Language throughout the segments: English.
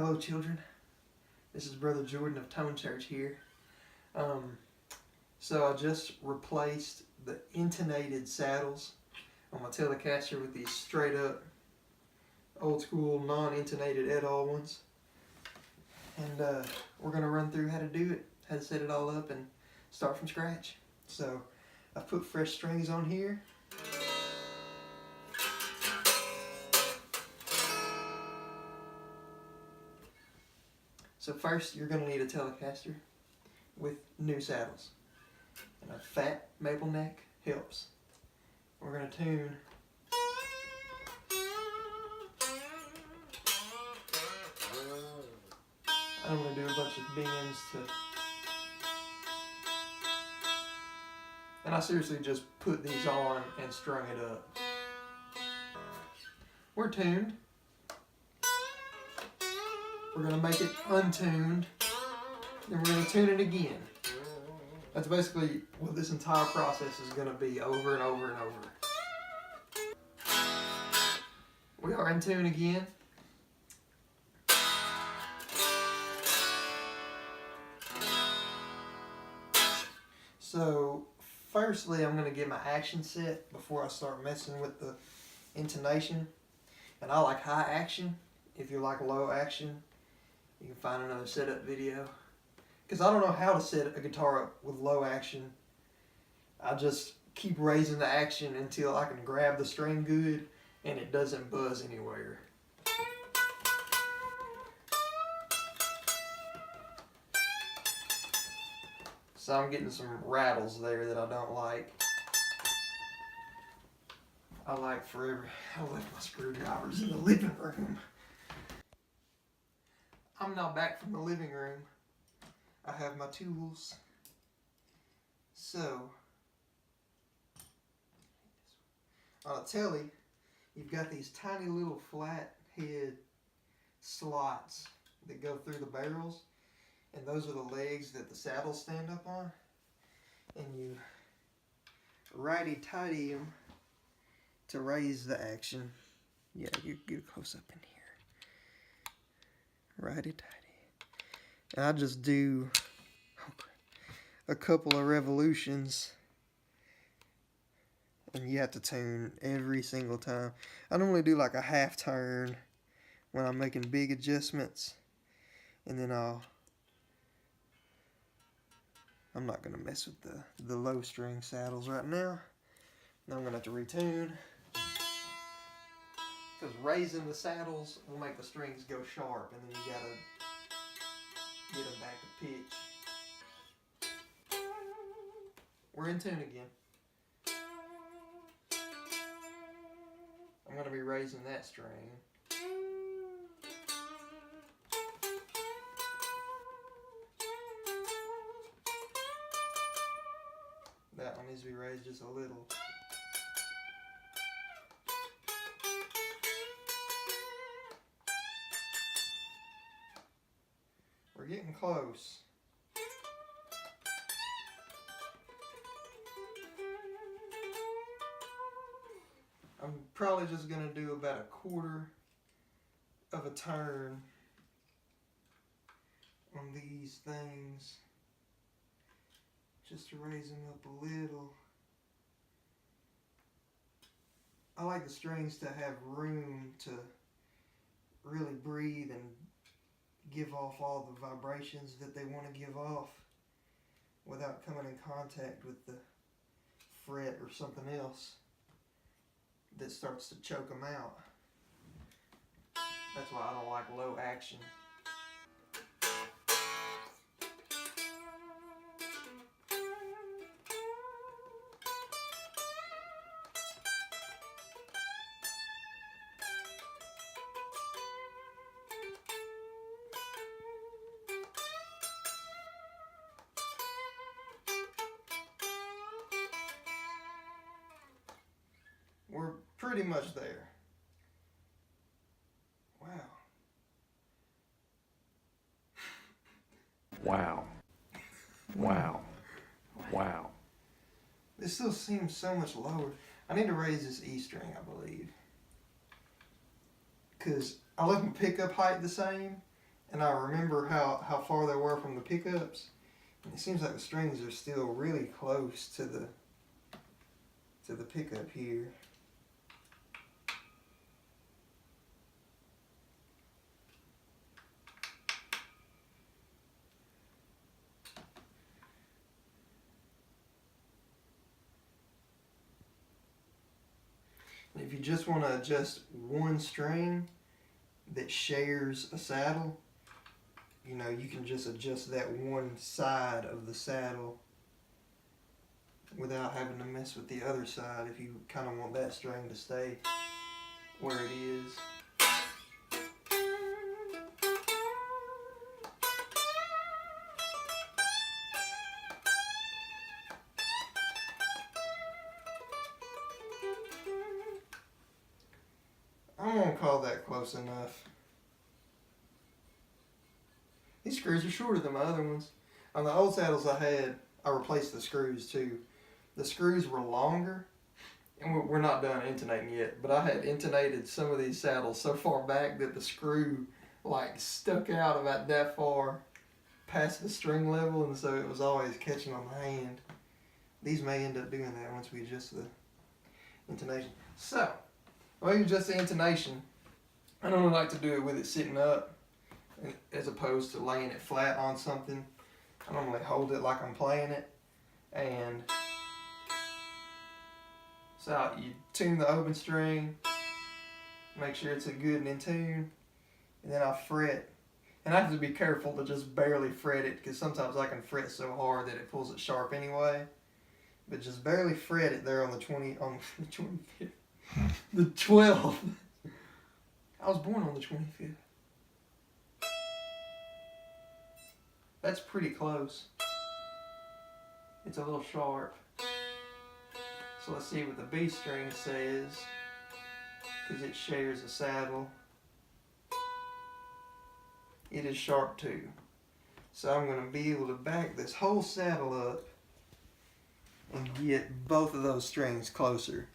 Hello children, this is Brother Jordan of Tone Church here. So I just replaced the intonated saddles on my Telecaster with these straight up old school non-intonated et-al ones. And we're going to run through how to do it, how to set it all up and start from scratch. So I've put fresh strings on here. So first you're going to need a Telecaster with new saddles. And a fat maple neck helps. We're going to tune I'm going to do a bunch of bends to, and I seriously just put these on and strung it up. We're tuned. We're going to make it untuned. Then we're going to tune it again. That's basically what this entire process is going to be, over and over and over. We are in tune again. So firstly, I'm going to get my action set before I start messing with the intonation. And I like high action. If you like low action, you can find another setup video. Because I don't know how to set a guitar up with low action. I just keep raising the action until I can grab the string good and it doesn't buzz anywhere. So I'm getting some rattles there that I don't like. I left my screwdrivers in the living room. I'm now back from the living room. I have my tools. So, on a Tele, you've got these tiny little flat head slots that go through the barrels. And those are the legs that the saddles stand up on. And you righty-tighty them to raise the action. Yeah, you get close up in here. Righty-tighty. And I just do a couple of revolutions. And you have to tune every single time. I normally do like a half turn when I'm making big adjustments. And then I'm not going to mess with the low string saddles right now. Now I'm going to have to retune. Because raising the saddles will make the strings go sharp, and then you got to get them back to pitch. We're in tune again. I'm going to be raising that string. That one needs to be raised just a little. We're getting close. I'm probably just going to do about a quarter of a turn on these things, just to raise them up a little. I like the strings to have room to really breathe and give off all the vibrations that they want to give off without coming in contact with the fret or something else that starts to choke them out. That's why I don't like low action. We're pretty much there. Wow. Wow. Wow. Wow. This still seems so much lower. I need to raise this E string, I believe. Because I left my pickup height the same, and I remember how far they were from the pickups. And it seems like the strings are still really close to the pickup here. And if you just want to adjust one string that shares a saddle, you know, you can just adjust that one side of the saddle without having to mess with the other side if you kind of want that string to stay where it is. I'm gonna call that close enough. These screws are shorter than my other ones. On the old saddles I had, I replaced the screws too. The screws were longer, and we're not done intonating yet, but I had intonated some of these saddles so far back that the screw like stuck out about that far past the string level, and so it was always catching on my hand. These may end up doing that once we adjust the intonation. So, while you adjust the intonation, I normally like to do it with it sitting up as opposed to laying it flat on something. I normally hold it like I'm playing it, and so you tune the open string, make sure it's a good and in tune, and then I fret. And I have to be careful to just barely fret it, because sometimes I can fret so hard that it pulls it sharp anyway. But just barely fret it there on the 25th. The 12th. I was born on the 25th. That's pretty close. It's a little sharp. So let's see what the B string says, because it shares a saddle. It is sharp too. So I'm going to be able to back this whole saddle up and get both of those strings closer.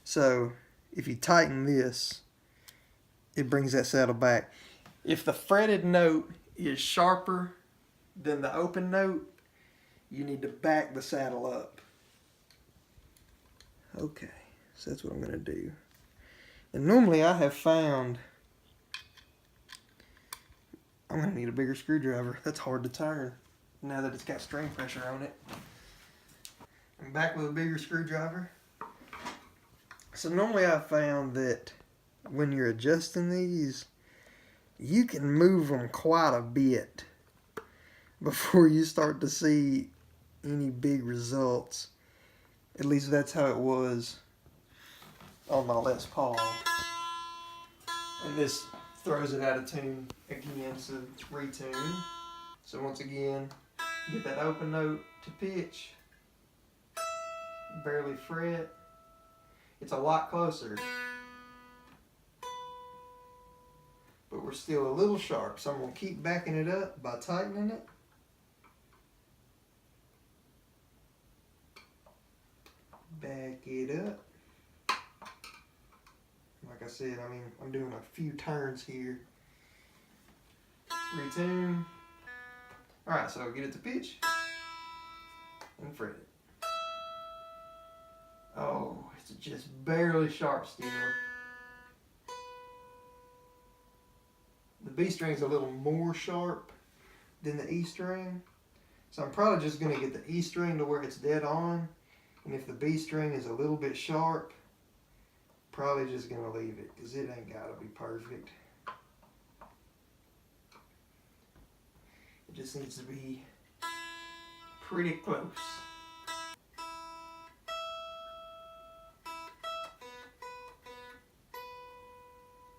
So if you tighten this, it brings that saddle back. If the fretted note is sharper than the open note, you need to back the saddle up. Okay, so that's what I'm going to do. And normally I have found I'm going to need a bigger screwdriver. That's hard to turn now that it's got string pressure on it. I'm back with a bigger screwdriver. So normally I've found that when you're adjusting these, you can move them quite a bit before you start to see any big results. At least that's how it was on my Les Paul. And this throws it out of tune again, so retune. So once again, get that open note to pitch, barely fret. It's a lot closer, but we're still a little sharp, so I'm going to keep backing it up by tightening it. Back it up. Like I said, I'm doing a few turns here. Retune. Alright, so get it to pitch and fret it. Oh, it's just barely sharp still. The B string's a little more sharp than the E string, so I'm probably just going to get the E string to where it's dead on, and if the B string is a little bit sharp, probably just going to leave it, because it ain't got to be perfect. It just needs to be pretty close.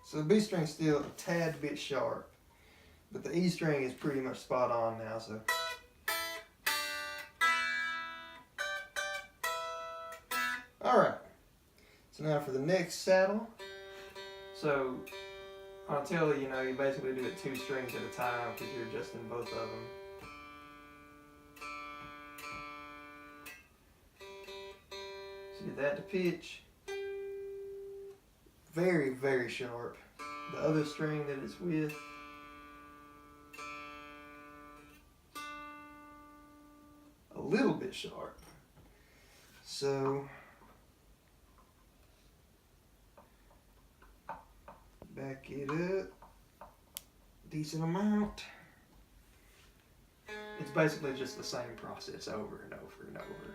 So the B string's still a tad bit sharp, but the E string is pretty much spot on now, so. Alright, so now for the next saddle. So on Tele, you basically do it 2 strings at a time because you're adjusting both of them. So get that to pitch. Very, very sharp. The other string that it's with, little bit sharp. So back it up decent amount. It's basically just the same process over and over and over.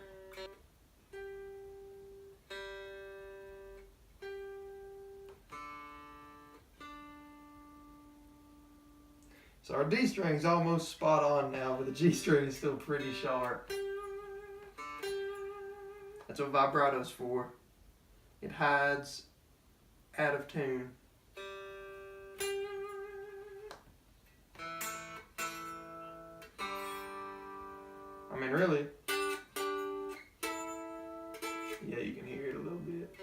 So our D string's almost spot on now, but the G string is still pretty sharp. That's what vibrato's for. It hides out of tune. I mean, really, yeah, you can hear it a little bit.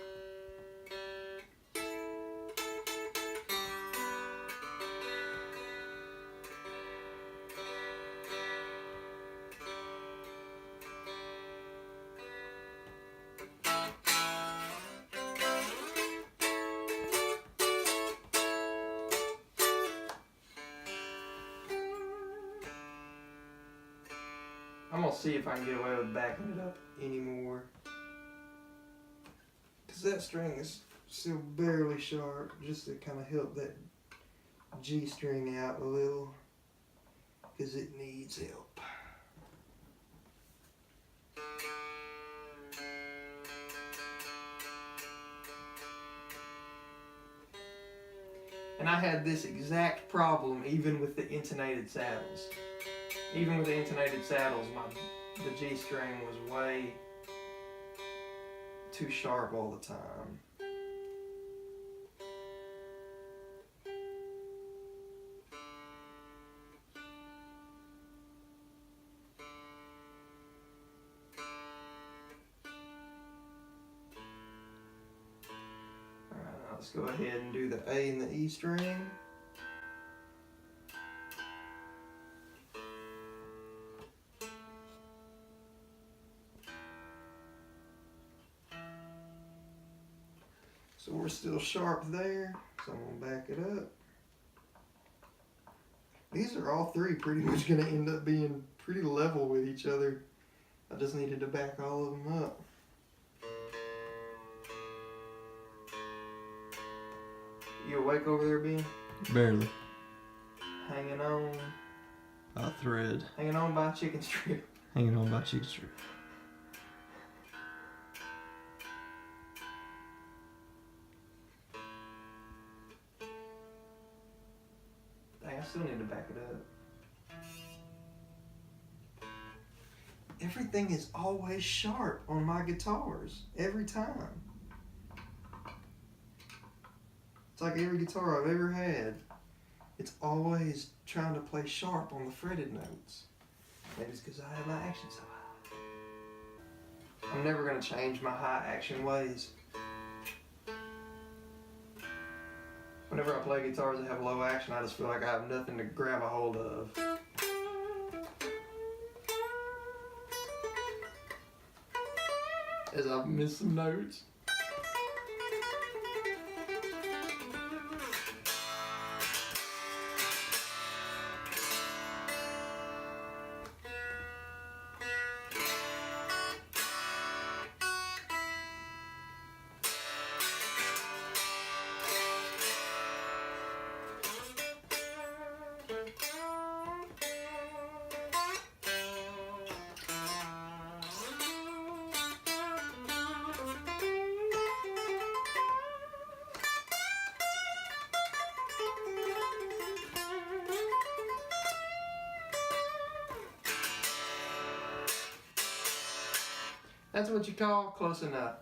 I'm gonna see if I can get away with backing it up anymore. Cause that string is still barely sharp, just to kind of help that G string out a little. Cause it needs help. And I had this exact problem even with the intonated saddles. Even with the intonated saddles, the G string was way too sharp all the time. Alright, now let's go ahead and do the A and the E string. So we're still sharp there, so I'm gonna back it up. These are all three pretty much gonna end up being pretty level with each other. I just needed to back all of them up. You awake over there, Ben? Barely. Hanging on. A thread. Hanging on by a chicken strip. Hanging on by chicken strip. Dang, I still need to back it up. Everything is always sharp on my guitars. Every time. It's like every guitar I've ever had. It's always trying to play sharp on the fretted notes. Maybe it's because I have my action so high. I'm never going to change my high action ways. Whenever I play guitars that have low action, I just feel like I have nothing to grab a hold of. As I've missed some notes. That's what you call close enough.